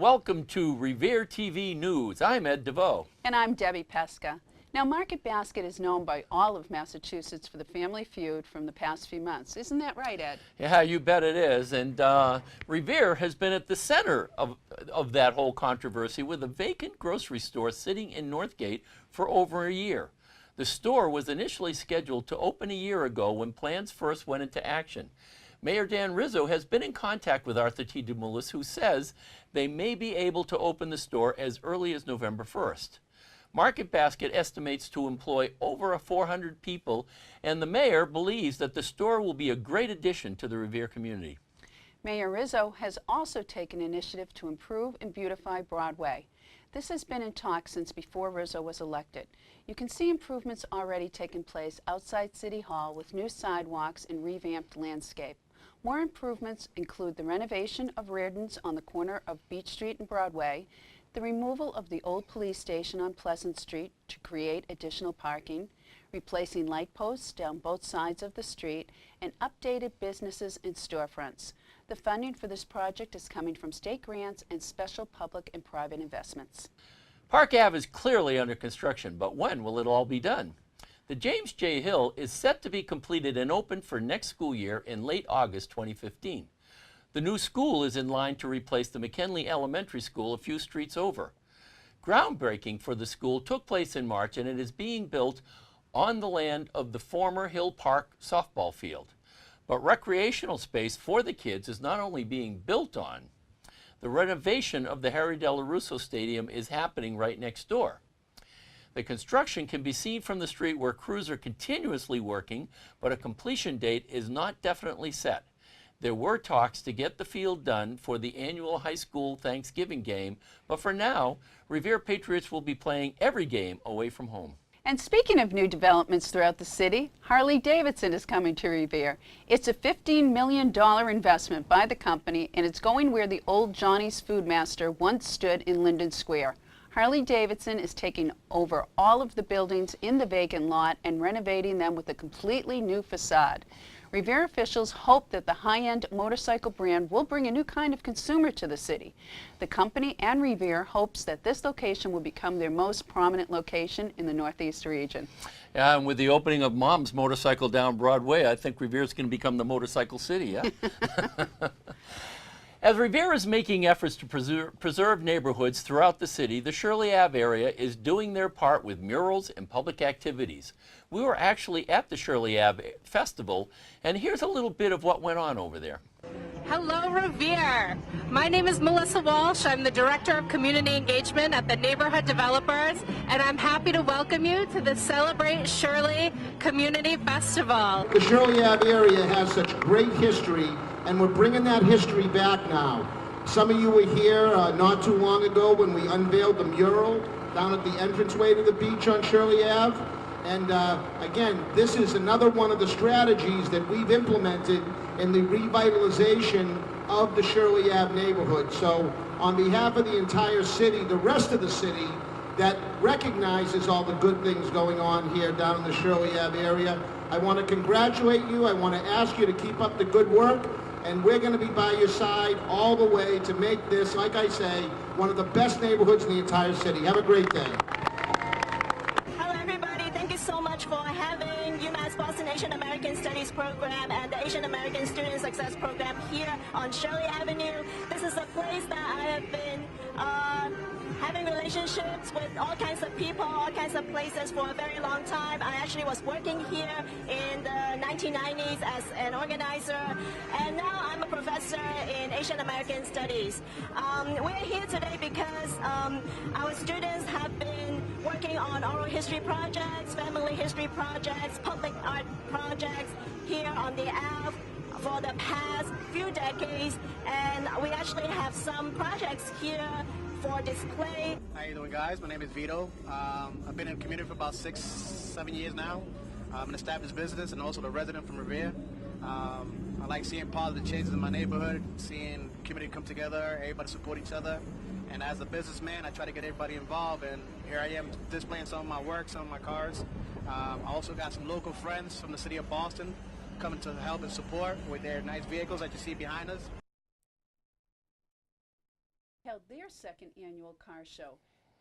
welcome to Revere TV News. I'm Ed Deveau. And I'm Debbie Peczka. Now, Market Basket is known by all of Massachusetts for the family feud from the past few months. Isn't that right, Ed? Yeah, you bet it is. And Revere has been at the center of that whole controversy with a vacant grocery store sitting in Northgate for over a year. The store was initially scheduled to open a year ago when plans first went into action. Mayor Dan Rizzo has been in contact with Arthur T. DeMoulis, who says they may be able to open the store as early as November 1st. Market Basket estimates to employ over 400 people, and the mayor believes that the store will be a great addition to the Revere community. Mayor Rizzo has also taken initiative to improve and beautify Broadway. This has been in talk since before Rizzo was elected. You can see improvements already taking place outside City Hall with new sidewalks and revamped landscape. More improvements include the renovation of Reardon's on the corner of Beach Street and Broadway, the removal of the old police station on Pleasant Street to create additional parking, replacing light posts down both sides of the street, and updated businesses and storefronts. The funding for this project is coming from state grants and special public and private investments. Park Ave is clearly under construction, but when will it all be done? The James J. Hill is set to be completed and open for next school year in late August 2015. The new school is in line to replace the McKinley Elementary School a few streets over. Groundbreaking for the school took place in March, and it is being built on the land of the former Hill Park softball field. But recreational space for the kids is not only being built on, the renovation of the Harry Della Russo Stadium is happening right next door. The construction can be seen from the street where crews are continuously working, but a completion date is not definitely set. There were talks to get the field done for the annual high school Thanksgiving game, but for now, Revere Patriots will be playing every game away from home. And speaking of new developments throughout the city, Harley-Davidson is coming to Revere. It's a $15 million investment by the company, and it's going where the old Johnny's Foodmaster once stood in Linden Square. Harley-Davidson is taking over all of the buildings in the vacant lot and renovating them with a completely new facade. Revere officials hope that the high-end motorcycle brand will bring a new kind of consumer to the city. The company and Revere hopes that this location will become their most prominent location in the Northeast region. Yeah, and with the opening of Mom's Motorcycle down Broadway, I think Revere is going to become the motorcycle city, yeah? As Revere is making efforts to preserve neighborhoods throughout the city, the Shirley Ave area is doing their part with murals and public activities. We were actually at the Shirley Ave Festival, and here's a little bit of what went on over there. Hello, Revere. My name is Melissa Walsh. I'm the Director of Community Engagement at the Neighborhood Developers, and I'm happy to welcome you to the Celebrate Shirley Community Festival. The Shirley Ave area has such great history, and we're bringing that history back now. Some of you were here not too long ago when we unveiled the mural down at the entranceway to the beach on Shirley Ave. And again, this is another one of the strategies that we've implemented in the revitalization of the Shirley Ave neighborhood. So on behalf of the entire city, the rest of the city that recognizes all the good things going on here down in the Shirley Ave area, I want to congratulate you. I want to ask you to keep up the good work, and we're going to be by your side all the way to make this, like I say, one of the best neighborhoods in the entire city. Have a great day. So much for having UMass Boston Asian American Studies program and the Asian American Student Success program here on Shirley Avenue. This is a place that I have been having relationships with all kinds of people, all kinds of places for a very long time. I actually was working here in the 1990s as an organizer, and now I'm a professor in Asian American Studies. We're here today because our students have been working on oral history projects, family history projects, public art projects here on the Ave for the past few decades, and we actually have some projects here for display. How you doing, guys? My name is Vito. I've been in the community for about 6-7 years now. I'm an established business and also a resident from Revere. I like seeing positive changes in my neighborhood, seeing community come together, everybody support each other. And as a businessman, I try to get everybody involved, and here I am displaying some of my work, some of my cars. I also got some local friends from the city of Boston coming to help and support with their nice vehicles that you see behind us. held their second annual car show.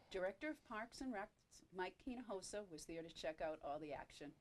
Director of Parks and Recs, Mike Hinojosa, was there to check out all the action.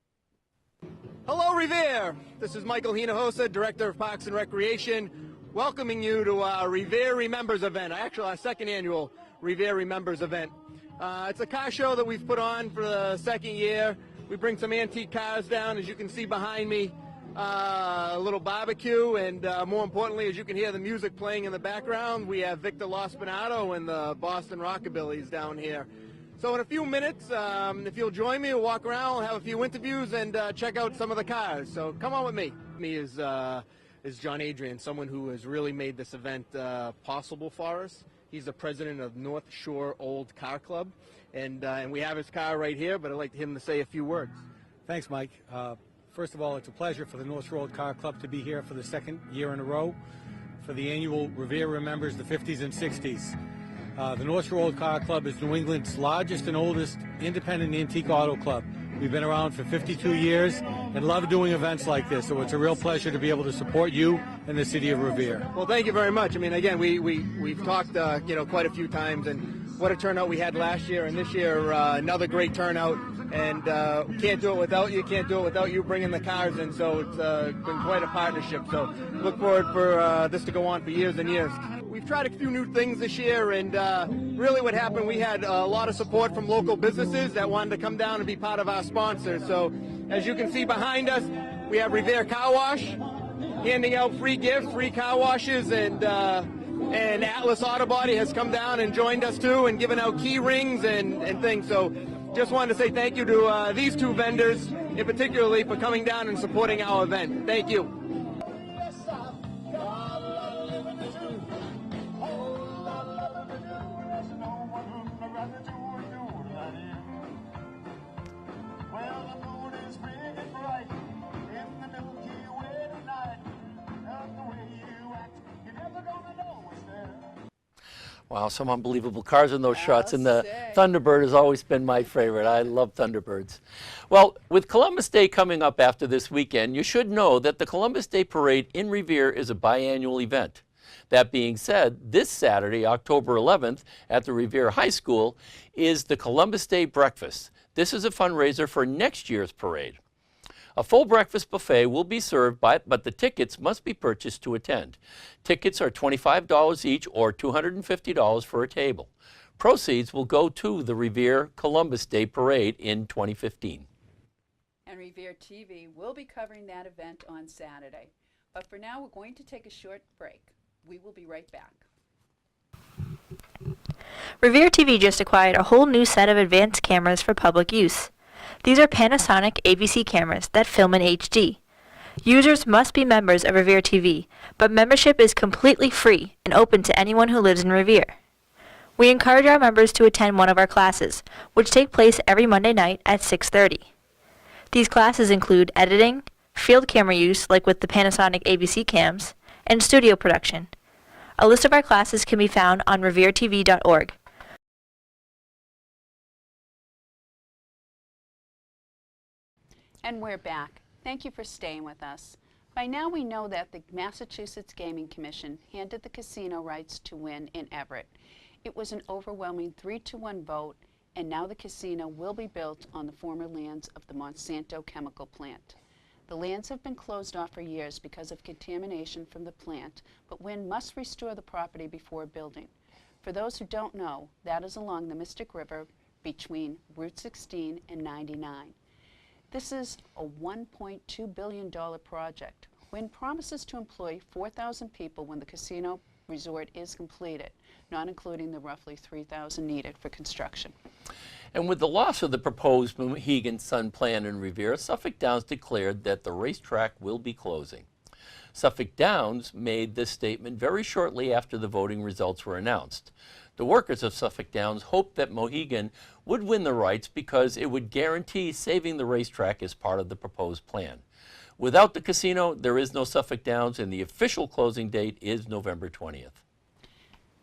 Hello, Revere! This is Michael Hinojosa, Director of Parks and Recreation, welcoming you to our Revere Remembers event, actually our second annual Revere Remembers event. It's a car show that we've put on for the second year. We bring some antique cars down, as you can see behind me, a little barbecue, and more importantly, as you can hear the music playing in the background, we have Victor Lospinato and the Boston Rockabillys down here. So in a few minutes, if you'll join me, we'll walk around, we'll have a few interviews, and check out some of the cars. So come on with me. Me is John Adrian, someone who has really made this event possible for us. He's the president of North Shore Old Car Club, and we have his car right here, but I'd like him to say a few words. Thanks, Mike. First of all, it's a pleasure for the North Shore Old Car Club to be here for the second year in a row for the annual Revere Remembers the 50s and 60s. The North Shore Old Car Club is New England's largest and oldest independent antique auto club. We've been around for 52 years and love doing events like this, so it's a real pleasure to be able to support you and the city of Revere. Well, thank you very much. I mean, again, we've talked quite a few times, and what a turnout we had last year, and this year another great turnout. And can't do it without you. Can't do it without you bringing the cars in. So it's been quite a partnership. So look forward for this to go on for years and years. We've tried a few new things this year, and really what happened, we had a lot of support from local businesses that wanted to come down and be part of our sponsors. So as you can see behind us, we have Revere Car Wash handing out free gifts, free car washes, and Atlas Auto Body has come down and joined us too, and given out key rings and things. So just wanted to say thank you to these two vendors in particularly for coming down and supporting our event. Thank you. Wow, some unbelievable cars in those shots, and the say. Thunderbird has always been my favorite. I love Thunderbirds. Well, with Columbus Day coming up after this weekend, you should know that the Columbus Day Parade in Revere is a biannual event. That being said, this Saturday, October 11th, at the Revere High School, is the Columbus Day Breakfast. This is a fundraiser for next year's parade. A full breakfast buffet will be served, but the tickets must be purchased to attend. Tickets are $25 each or $250 for a table. Proceeds will go to the Revere Columbus Day Parade in 2015. And Revere TV will be covering that event on Saturday. But for now, we're going to take a short break. We will be right back. Revere TV just acquired a whole new set of advanced cameras for public use. These are Panasonic AVC cameras that film in HD. Users must be members of Revere TV, but membership is completely free and open to anyone who lives in Revere. We encourage our members to attend one of our classes, which take place every Monday night at 6:30. These classes include editing, field camera use like with the Panasonic AVC cams, and studio production. A list of our classes can be found on reveretv.org. And we're back. Thank you for staying with us. By now we know that the Massachusetts Gaming Commission handed the casino rights to Wynn in Everett. It was an overwhelming 3-1 vote, and now the casino will be built on the former lands of the Monsanto chemical plant. The lands have been closed off for years because of contamination from the plant, but Wynn must restore the property before building. For those who don't know, that is along the Mystic River between Route 16 and 99. This is a $1.2 billion project. Wynn promises to employ 4,000 people when the casino resort is completed, not including the roughly 3,000 needed for construction. And with the loss of the proposed Mohegan Sun plan in Revere, Suffolk Downs declared that the racetrack will be closing. Suffolk Downs made this statement very shortly after the voting results were announced. The workers of Suffolk Downs hoped that Mohegan would win the rights because it would guarantee saving the racetrack as part of the proposed plan. Without the casino, there is no Suffolk Downs, and the official closing date is November 20th.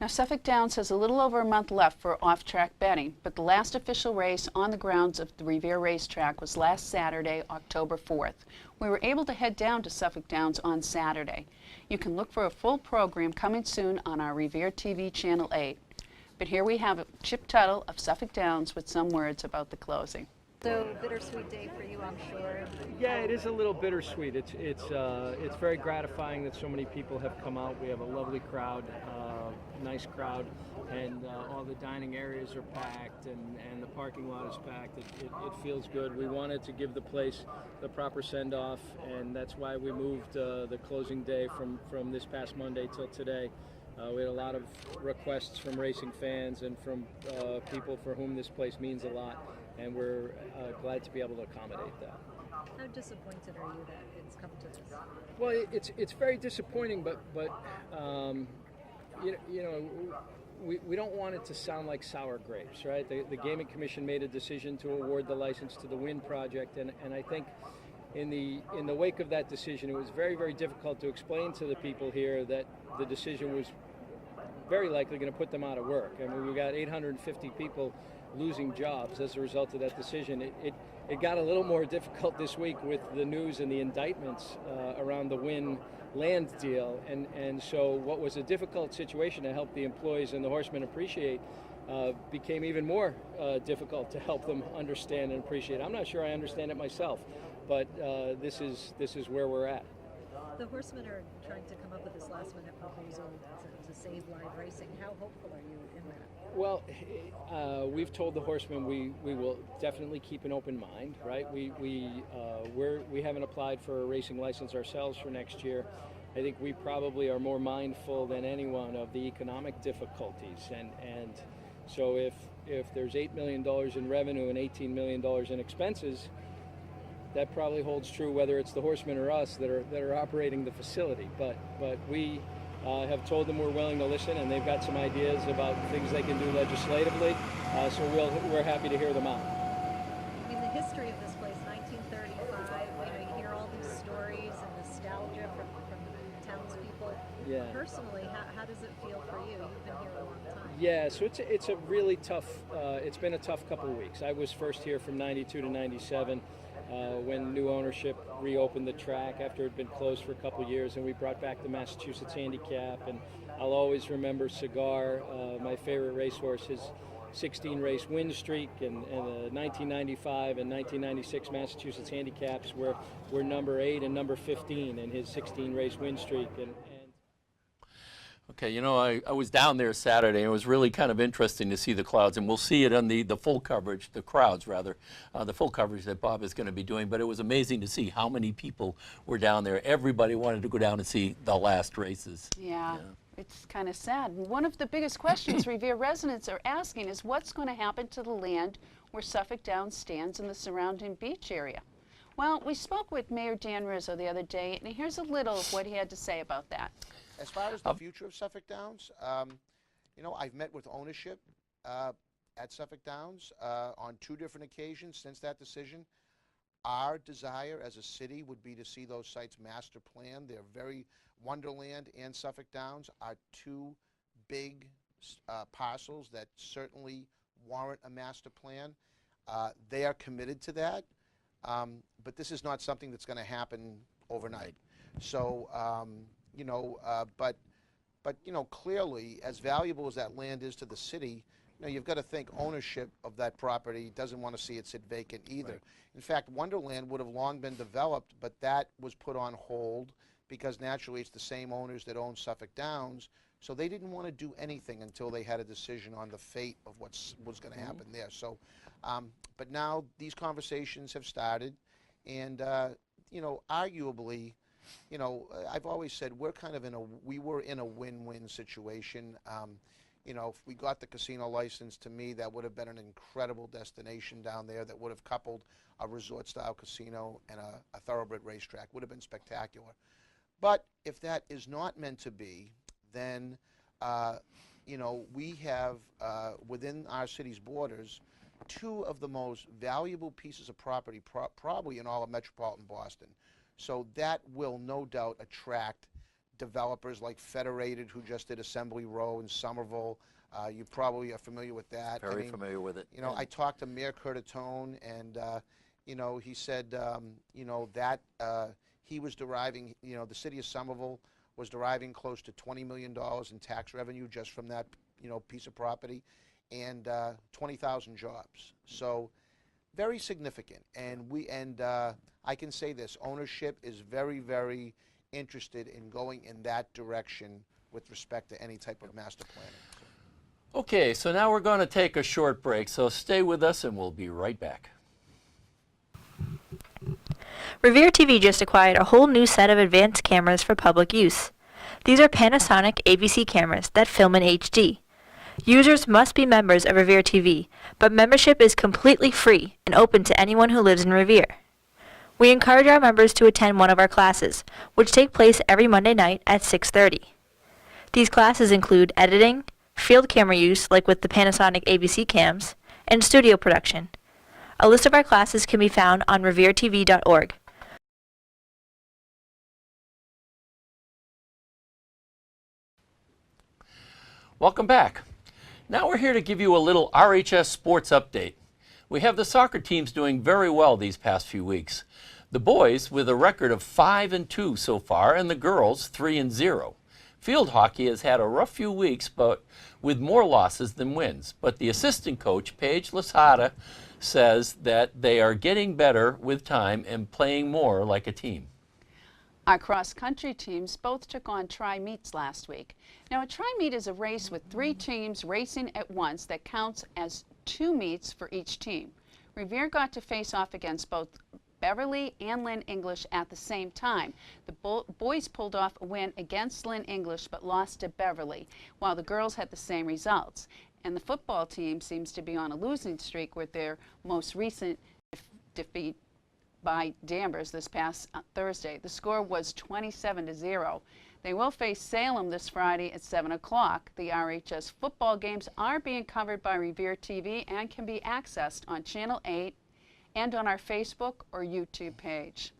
Now, Suffolk Downs has a little over a month left for off-track betting, but the last official race on the grounds of the Revere Racetrack was last Saturday, October 4th. We were able to head down to Suffolk Downs on Saturday. You can look for a full program coming soon on our Revere TV Channel 8. But here we have Chip Tuttle of Suffolk Downs with some words about the closing. So bittersweet day for you, I'm sure. Yeah, it is a little bittersweet. It's very gratifying that so many people have come out. We have a lovely crowd, nice crowd, and all the dining areas are packed, and the parking lot is packed. It feels good. We wanted to give the place the proper send-off, and that's why we moved the closing day from this past Monday till today. We had a lot of requests from racing fans and from people for whom this place means a lot, and we're glad to be able to accommodate that. How disappointed are you that it's come to this? Well, it's very disappointing, but we don't want it to sound like sour grapes, right? The Gaming Commission made a decision to award the license to the Wynn project, and I think in the wake of that decision, it was very, very difficult to explain to the people here that the decision was very likely going to put them out of work. I mean, we got 850 people losing jobs as a result of that decision. It got a little more difficult this week with the news and the indictments around the Wynn land deal, and so what was a difficult situation to help the employees and the horsemen appreciate became even more difficult to help them understand and appreciate. I'm not sure I understand it myself, but this is where we're at. The horsemen are trying to come up with this last-minute proposal to save live racing. How hopeful are you in that? Well, we've told the horsemen we will definitely keep an open mind, right? We haven't applied for a racing license ourselves for next year. I think we probably are more mindful than anyone of the economic difficulties, and so if there's $8 million in revenue and $18 million in expenses, that probably holds true whether it's the horsemen or us that are operating the facility. But we have told them we're willing to listen, and they've got some ideas about things they can do legislatively. So we're happy to hear them out. I mean, the history of this place, 1935. You hear all these stories and nostalgia from townspeople. Yeah. Personally, how does it feel for you? You've been here a long time. Yeah, so it's a really tough. It's been a tough couple of weeks. I was first here from '92 to '97. When new ownership reopened the track after it had been closed for a couple of years, and we brought back the Massachusetts Handicap. And I'll always remember Cigar, my favorite racehorse, his 16-race win streak, and the 1995 and 1996 Massachusetts Handicaps were number 8 and number 15 in his 16-race win streak. Okay, you know, I was down there Saturday, and it was really kind of interesting to see the crowds, and we'll see it on the full coverage, the crowds rather, the full coverage that Bob is going to be doing, but it was amazing to see how many people were down there. Everybody wanted to go down and see the last races. Yeah. It's kind of sad. One of the biggest questions Revere residents are asking is what's going to happen to the land where Suffolk Downs stands in the surrounding beach area? Well, we spoke with Mayor Dan Rizzo the other day, and here's a little of what he had to say about that. As far as the future of Suffolk Downs, I've met with ownership at Suffolk Downs on 2 different occasions since that decision. Our desire as a city would be to see those sites master planned. They're very, Wonderland and Suffolk Downs are 2 big parcels that certainly warrant a master plan. They are committed to that, but this is not something that's going to happen overnight. So, but clearly, as valuable as that land is to the city, you've got to think ownership of that property doesn't want to see it sit vacant either. Right. In fact, Wonderland would have long been developed, but that was put on hold because naturally it's the same owners that own Suffolk Downs, so they didn't want to do anything until they had a decision on the fate of what was going to happen there. So, but now these conversations have started, and arguably, I've always said we're kind of we were in a win-win situation. If we got the casino license, to me, that would have been an incredible destination down there that would have coupled a resort-style casino and a thoroughbred racetrack. Would have been spectacular. But if that is not meant to be, then, we have, within our city's borders, 2 of the most valuable pieces of property probably in all of metropolitan Boston. So that will no doubt attract developers like Federated, who just did Assembly Row in Somerville. You probably are familiar with that. Very familiar with it. You know, I talked to Mayor Curtatone, and you know, he said, you know, that he was deriving, you know, the city of Somerville was deriving close to $20 million in tax revenue just from that, you know, piece of property, and 20,000 jobs. So very significant. And I can say this: ownership is very, very interested in going in that direction with respect to any type of master planning. Okay, so now we're going to take a short break, so stay with us and we'll be right back. Revere TV just acquired a whole new set of advanced cameras for public use. These are Panasonic ABC cameras that film in HD. Users must be members of Revere TV, but membership is completely free and open to anyone who lives in Revere. We encourage our members to attend one of our classes, which take place every Monday night at 6:30. These classes include editing, field camera use like with the Panasonic ABC cams, and studio production. A list of our classes can be found on reveretv.org. Welcome back. Now we're here to give you a little RHS sports update. We have the soccer teams doing very well these past few weeks. The boys with a record of 5-2 so far, and the girls 3-0. Field hockey has had a rough few weeks, but with more losses than wins. But the assistant coach, Paige Lasada, says that they are getting better with time and playing more like a team. Our cross-country teams both took on tri-meets last week. Now, a tri-meet is a race with 3 teams racing at once that counts as 2 meets for each team. Revere got to face off against both Beverly and Lynn English at the same time. The boys pulled off a win against Lynn English but lost to Beverly, while the girls had the same results. And the football team seems to be on a losing streak with their most recent defeat by Danvers this past Thursday. The score was 27-0. They will face Salem this Friday at 7 o'clock. The RHS football games are being covered by Revere TV and can be accessed on Channel 8 and on our Facebook or YouTube page.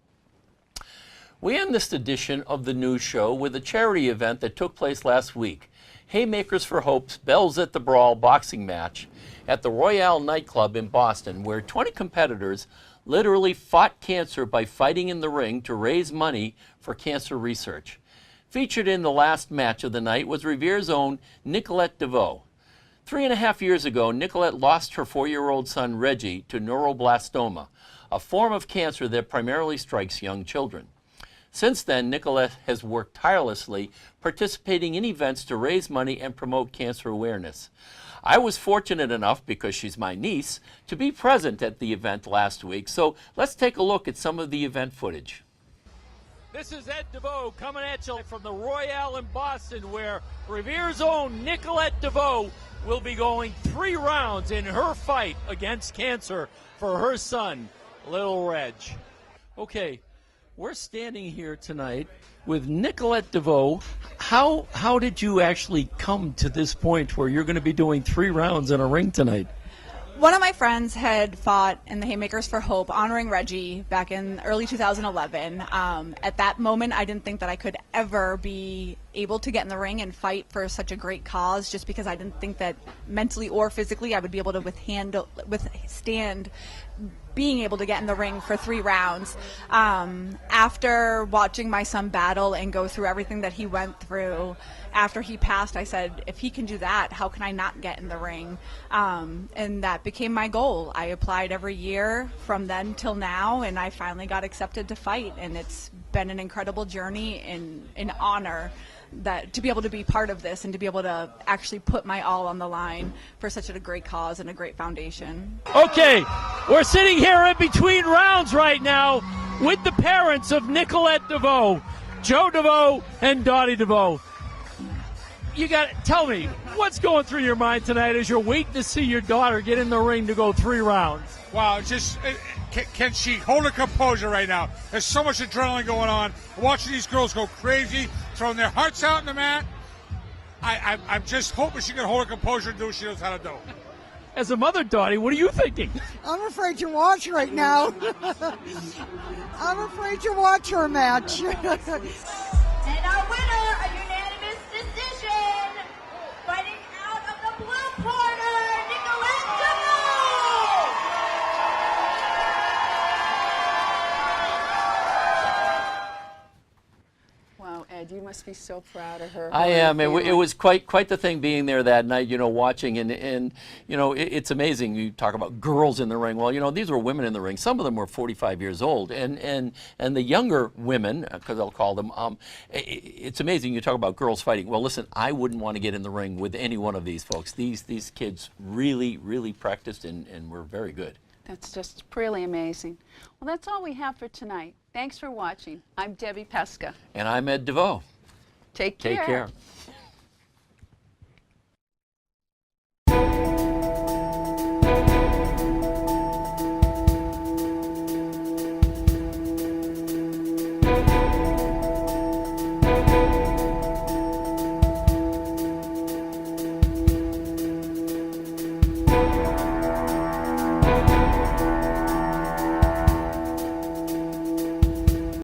We end this edition of the news show with a charity event that took place last week. Haymakers for Hope's Bells at the Brawl boxing match at the Royale nightclub in Boston, where 20 competitors literally fought cancer by fighting in the ring to raise money for cancer research. Featured in the last match of the night was Revere's own Nicolette Deveau. 3.5 years ago, Nicolette lost her 4-year-old son Reggie to neuroblastoma, a form of cancer that primarily strikes young children. Since then, Nicolette has worked tirelessly, participating in events to raise money and promote cancer awareness. I was fortunate enough, because she's my niece, to be present at the event last week, so let's take a look at some of the event footage. This is Ed Deveau coming at you from the Royale in Boston, where Revere's own Nicolette Deveau will be going 3 rounds in her fight against cancer for her son, little Reg. Okay, we're standing here tonight with Nicolette Deveau. How did you actually come to this point where you're going to be doing 3 rounds in a ring tonight? One of my friends had fought in the Haymakers for Hope, honoring Reggie, back in early 2011. At that moment, I didn't think that I could ever be able to get in the ring and fight for such a great cause, just because I didn't think that mentally or physically I would be able to withstand being able to get in the ring for 3 rounds. After watching my son battle and go through everything that he went through, after he passed, I said, if he can do that, how can I not get in the ring? And that became my goal. I applied every year from then till now, and I finally got accepted to fight, and it's been an incredible journey and an honor that to be able to be part of this and to be able to actually put my all on the line for such a great cause and a great foundation. Okay, we're sitting here in between rounds right now with the parents of Nicolette Deveau, Joe Deveau and Dottie Deveau. You got to tell me, what's going through your mind tonight as you're waiting to see your daughter get in the ring to go 3 rounds? Wow, it's just, can she hold her composure right now? There's so much adrenaline going on. Watching these girls go crazy, throwing their hearts out in the mat. I'm just hoping she can hold her composure and do what she knows how to do. As a mother, Dottie, what are you thinking? I'm afraid to watch right now. I'm afraid to watch her match. And our winner must be so proud of her. I her am. and It was quite the thing being there that night, you know, watching, and you know, it's amazing. You talk about girls in the ring. Well, you know, these were women in the ring. Some of them were 45 years old, and the younger women, because I'll call them, it's amazing. You talk about girls fighting. Well, listen, I wouldn't want to get in the ring with any one of these folks. These kids really practiced and were very good. That's just really amazing. Well, that's all we have for tonight. Thanks for watching. I'm Debbie Peczka. And I'm Ed Deveau. Take care. Take care.